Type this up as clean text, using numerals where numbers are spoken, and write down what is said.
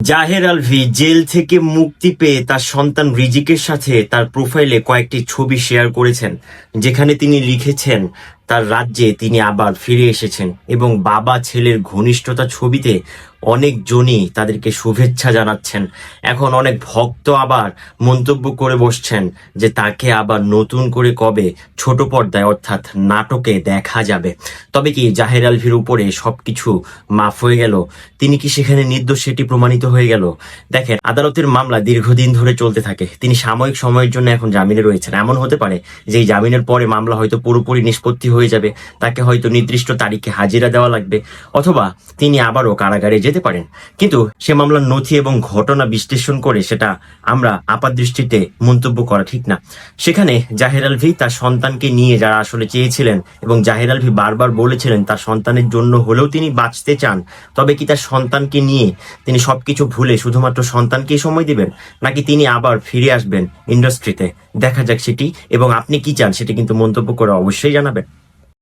জাহের Alvi jail থেকে মুক্তি পেয়ে তার সন্তান রিজিকের সাথে তার প্রোফাইলে কয়েকটি ছবি শেয়ার করেছেন, যেখানে তিনি লিখেছেন তার রাজ্যে তিনি আবার ফিরে এসেছেন এবং বাবা ছেলের ঘনিষ্ঠতা ছবিতে অনেকজনই তাদেরকে শুভেচ্ছা জানাচ্ছেন। এখন অনেক ভক্ত আবার মন্তব্য করে বসছেন যে তাকে আবার নতুন করে কবে ছোট পর্দায় অর্থাৎ নাটকে দেখা যাবে। তবে কি জাহের আলভীর উপরে সবকিছু মাফ হয়ে গেল? তিনি কি সেখানে নির্দোষ সেটি প্রমাণিত হয়ে গেল? দেখেন, আদালতের মামলা দীর্ঘদিন ধরে চলতে থাকে। তিনি সাময়িক সময়ের জন্য এখন জামিনে রয়েছেন। এমন হতে পারে যে এই জামিনের পরে মামলা হয়তো পুরোপুরি নিষ্পত্তি হয়ে যাবে, তাকে হয়তো নির্দিষ্ট তারিখে হাজিরা দেওয়া লাগবে, অথবা তিনি আবারও কারাগারে যেতে পারেন। কিন্তু সে মামলার নথি এবং ঘটনা বিশ্লেষণ করে সেটা আমরা আপাতদৃষ্টিতে মন্তব্য করা ঠিক না। সেখানে জাহের আলভী তার সন্তানকে নিয়ে যারা আসলে চেয়েছিলেন, এবং জাহের আলভী বারবার বলেছিলেন তার সন্তানের জন্য হলেও তিনি বাঁচতে চান, তবে কি তার সন্তানকে নিয়ে তিনি সবকিছু ভুলে শুধুমাত্র সন্তানকেই সময় দিবেন, নাকি তিনি আবার ফিরে আসবেন ইন্ডাস্ট্রিতে? দেখা যাক সেটি, এবং আপনি কি চান সেটি কিন্তু মন্তব্য করে অবশ্যই জানাবেন।